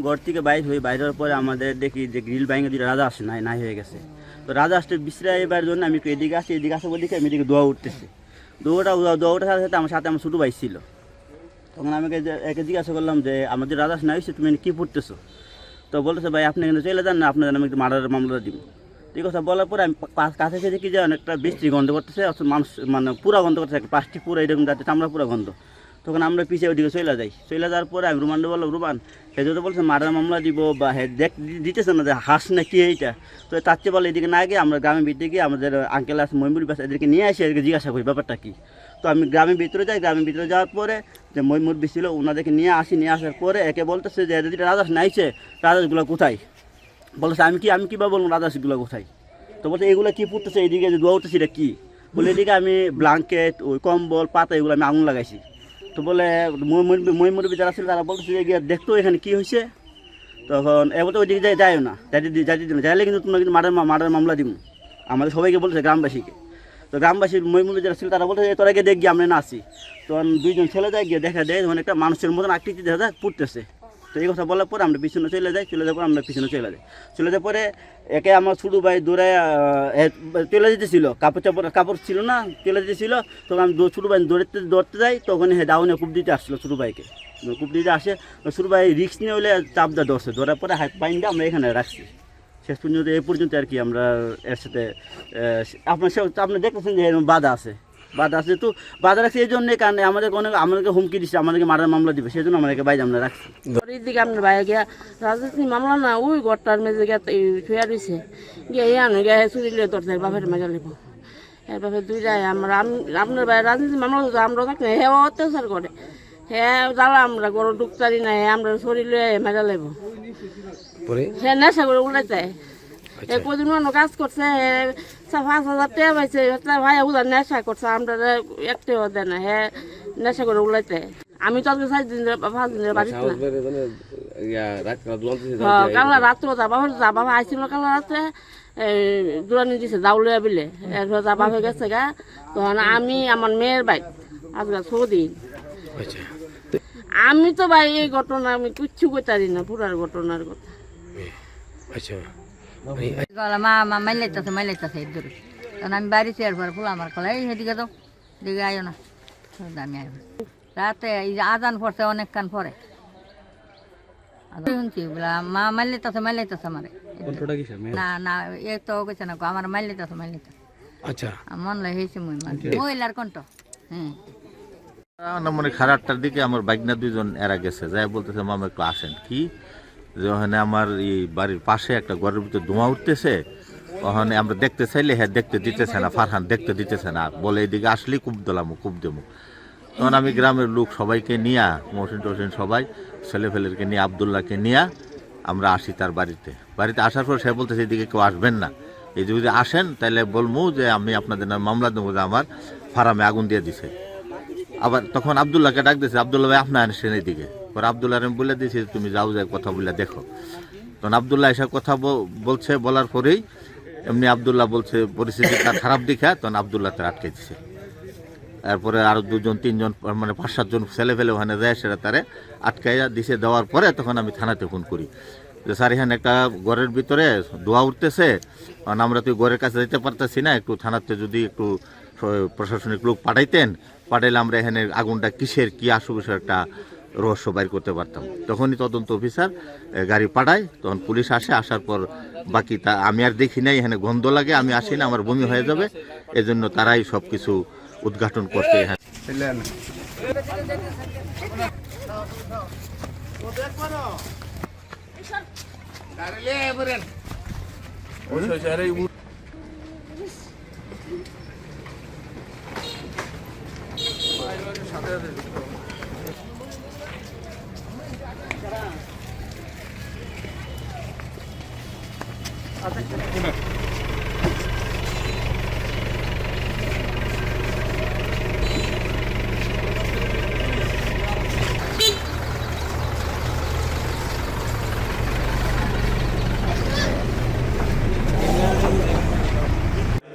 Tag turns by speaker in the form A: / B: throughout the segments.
A: ঘর থেকে বাইর হওয়ার পরে আমাদের দেখি যে গ্রিল ব্যাঙ্গে দুটো রাজা আসে নাই হয়ে গেছে। তো রাজা আসতে বিশ্রাইবার জন্য আমি একটু এদিকে আসে বলে আমি এদিকে দোয়া উঠতেছি। দোয়াটার সাথে সাথে আমার ছোটো ভাই ছিল। তখন আমি একে জিজ্ঞাসা করলাম যে আমাদের রাজা না হয়েছে, তুমি কী পড়তেছো? তো বলতেছে ভাই আপনি এখানে চলে যান না, আপনার আমি একটু মার্ডারের মামলা দিব। এই কথা বলার পরে আমি কাছে এসে দেখি যে অনেকটা বৃষ্টি গন্ধ করতেছে, অর্থাৎ মানুষ মানে পুরা গন্ধ করতেছে, প্লাস্টিক পুরো এরকম যাচ্ছে চামড়া পুরো গন্ধ। তখন আমরা পিছিয়ে ওইদিকে চলে যাওয়ার পরে আমি রুমানকে বললাম রুমান হে যদি বলছে মার্ডার মামলা দিব বা হে দিতেছে না যে হাস না কি এইটা। তো তার চেয়ে বলে এদিকে না গিয়ে আমরা গ্রামের ভিতরে গিয়ে আমাদের আঙ্কেল আছে ময়মুর বাস এদেরকে নিয়ে আসি, এদেরকে জিজ্ঞাসা করি ব্যাপারটা কী। তো আমি গ্রামের ভিতরে যাওয়ার পরে যে ময়মুর বিশ ছিল ওনাদেরকে নিয়ে আসার পরে একে বলতেছে যে যদি রাজাস নাইছে রাজাসগুলো কোথায়? বলতেছে আমি কীভাবে বলবো রাজাসগুলো কোথায়? তো বলছে এগুলো কী পড়তেছে এইদিকে যে দোয়া উঠতেছে এটা কী? বলে এদিকে আমি ব্ল্যাঙ্কেট ওই কম্বল পাতা এগুলো আমি আগুন লাগাইছি। তো বলে ময়মুরবি যারা ছিল তারা বলতেছে যে গিয়ে দেখতো এখানে কী হয়েছে। তখন এ বলতে ওইদিকে যাইও না, যাইলে কিন্তু তোমরা কিন্তু মার্ডার মামলা দিব আমাদের সবাইকে বলছে গ্রামবাসীকে। তো গ্রামবাসীর ময়মুরবি যারা ছিল তারা বলতেছে তোরা গিয়ে দেখি আমরা না আসি। তখন দুইজন ছেলে যায় গিয়ে দেখা দেয় মানে একটা মানুষের মতন আকৃতি দেখা যায় পড়তেছে। তো এই কথা বলার পরে আমরা পিছনে চলে যাওয়ার পরে আমরা পিছনে চলে যাওয়ার পরে একে আমার ছোটো ভাই দৌড়ায় চলে যেতেছিল, কাপড় ছিল না চলে যেতেছিল। তখন আমি ছোটো ভাই দৌড়তে যাই, তখন ডাউনে কূপ দিতে আসছিলো ছোটো ভাইকে। কূপ দিতে আসে ছোটো ভাই রিক্স নিয়ে হলে চাপদা ধরার পরে হাত পাইনটা আমরা এখানে রাখছি। শেষ পর্যন্ত এই পর্যন্ত আর কি আমরা এর সাথে আপনার দেখতেছেন যে বাধা আছে তো বাধা রাখছি এই জন্যে, কারণ আমাদেরকে হুমকি দিচ্ছে, আমাদেরকে মারার মামলা দিবে, সেই জন্য আমাদেরকে বাইরে আমরা রাখছি।
B: দিকে আপনার বাইরে গিয়া রাজনীতি মামলা না ওই ঘরটার মেঝে গিয়া শুয়ে রয়েছে গিয়ে আনো গিয়ে চুরিলে ধরতে বাপের মেজা লিব এর বাপে দুইটাই আপনার বাইরে রাজনীতি মামলা আমরা থাকলে হে অত্যাচার করে হ্যাঁ জ্বালা আমরা গরু ডুকতারি নাই আমরা শরীরে মেজা লেব সে নেশা করে উল্লাই যায়। কদিন অন্য কাজ করছে 5,000 টাকা পাইছে ভাই উদার নেশা করছে আমরা একটাও দেয় না হ্যাঁ নেশা করে উল্লাইতে। আমি তো আজকে 4 দিন 5 দিনের বাড়িতে কালা রাত্রে বাবা আইছিল কালা রাত্রে দূরানি দিছে দাউলিয়া বিলে এরপর যাবা হয়ে গেছে গা। তখন আমি আমার মেয়ের বাইক আজকে 6 দিন। আমি তো ভাই এই ঘটনা আমি কিচ্ছু কইতারি না পুরার ঘটনার কথা।
C: মা মাইলাইতেছে দূরে তখন আমি বাড়িতে এরপর ফুল আমার কলে এই সেদিকে তো দিকে আয়ো না আমি আইব রাতে এই আজান পড়ছে অনেকক্ষণ পরে শুনছি মা মাইলাইতেছে আমারে না না এ তো কইছে না আমার মাইলাইতেছে আচ্ছা মন লাই হয়েছে মহিলার কণ্ঠ।
D: মানে 8:30টার দিকে আমার বাইকনা দুইজন এরা গেছে যাই বলতেছে মামা একটু আসেন কি যে ওখানে আমার এই বাড়ির পাশে একটা ঘরের ভিতরে ধোঁয়া উঠতেছে, ওখানে আমরা দেখতে চাইলে হ্যাঁ দেখতে দিতেছে না, ফারহান দেখতে দিতেছে না, বলে এদিকে আসলেই কূপ দেবো। তখন আমি গ্রামের লোক সবাইকে নিয়ে মহসিন সবাই ছেলেফেলেরকে নিয়ে আবদুল্লাহকে নিয়ে আমরা আসি তার বাড়িতে আসার পর সে বলতেছে এদিকে কেউ আসবেন না, এই যদি আসেন তাহলে বলবো যে আমি আপনাদের নামে মামলা দেবো যে আমার ফার্মে আগুন দিয়ে দিছে। আবার তখন আবদুল্লাহকে ডাক দিয়েছে, আবদুল্লাহ ভাই আপনার আসেন এদিকে। পরে আবদুল্লাহ আমি বলে দিয়েছি তুমি যাও কথা বলে দেখো। তখন আবদুল্লাহ এসব কথা বলছে, বলার পরেই এমনি আবদুল্লাহ বলছে পরিস্থিতি তার খারাপ দেখা, তখন আবদুল্লাহ তার আটকে দিছে। তারপরে আরো 2-3 মানে 5-7 জন ছেলে ফেলে ওখানে যায়, সেটা তারে আটকাইয়া দিছে। দেওয়ার পরে তখন আমি থানাতে ফোন করি যে স্যার এখানে একটা ঘরের ভিতরে ধোঁয়া উঠতেছে, কারণ আমরা তো ঘরের কাছে যেতে পারতেছি না, একটু থানাতে যদি একটু প্রশাসনিক লোক পাঠাইলে আমরা এখানে আগুনটা কিসের কি আসুক একটা রহস্য বাইর করতে পারতাম। তখনই তদন্ত অফিসার গাড়ি পাঠায়, তখন পুলিশ আসার পর বাকি তা আমি আর দেখি নাই, এখানে গন্ধ লাগে, আমি আসি না, আমার বমি হয়ে যাবে, এজন্য তারাই সব কিছু উদ্ঘাটন করছে।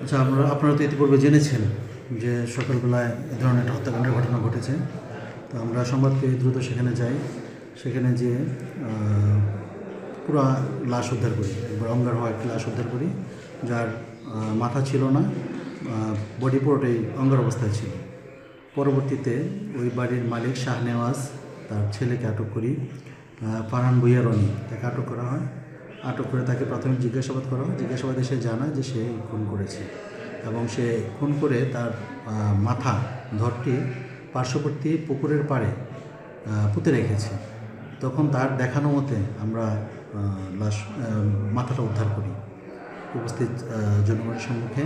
E: আচ্ছা, আপনারা তো ইতিপূর্বে জেনেছেন যে সকালবেলায় এ ধরনের একটা হত্যাকাণ্ডের ঘটনা ঘটেছে। তো আমরা সংবাদ পেয়ে দ্রুত সেখানে যাই। সেখানে যে পুরো লাশ উদ্ধার করি, অঙ্গার হওয়া একটি লাশ উদ্ধার করি, যার মাথা ছিল না, বডি পুরোটাই অঙ্গার অবস্থায় ছিল। পরবর্তীতে ওই বাড়ির মালিক শাহনেওয়াজ তার ছেলেকে আটক করি, ফারহান ভুইয়া রনি তাকে আটক করা হয়। আটক করে তাকে প্রাথমিক জিজ্ঞাসাবাদ করা হয়। জিজ্ঞাসাবাদে সে জানায় যে সে খুন করেছে এবং সে খুন করে তার মাথা ধরটি পার্শ্ববর্তী পুকুরের পাড়ে পুঁতে রেখেছে। তখন তার দেখানো মতে আমরা মাথাটা উদ্ধার করি উপস্থিত জনগণের সম্মুখে।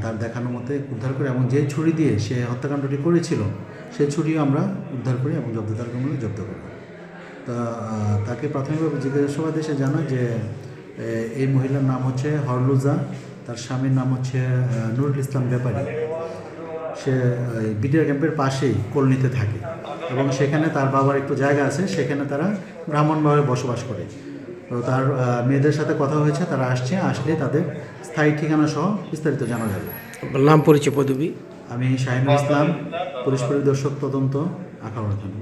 E: তার দেখানো মতে উদ্ধার করে এবং যে ছুরি দিয়ে সে হত্যাকাণ্ডটি করেছিল সেই ছুরিও আমরা উদ্ধার করি এবং জব্দদার মূল্যে জব্দ করি। তা তাকে প্রাথমিকভাবে জিজ্ঞাসাবাদে সে জানায় যে এই মহিলার নাম হচ্ছে হরলুজা, তার স্বামীর নাম হচ্ছে নুরুল ইসলাম ব্যাপারী। সে বিডিআর ক্যাম্পের পাশেই কলোনিতে থাকে এবং সেখানে তার বাবার একটু জায়গা আছে, সেখানে তারা ব্রাহ্মণভাবে বসবাস করে। তো তার মেয়েদের সাথে কথা হয়েছে, তারা আসলে তাদের স্থায়ী ঠিকানা সহ বিস্তারিত জানা যাবে।
F: নাম পরিচয় পদবি?
E: আমি শাহিনুল ইসলাম, পুলিশ পরিদর্শক তদন্ত, আখাউড়া থানা।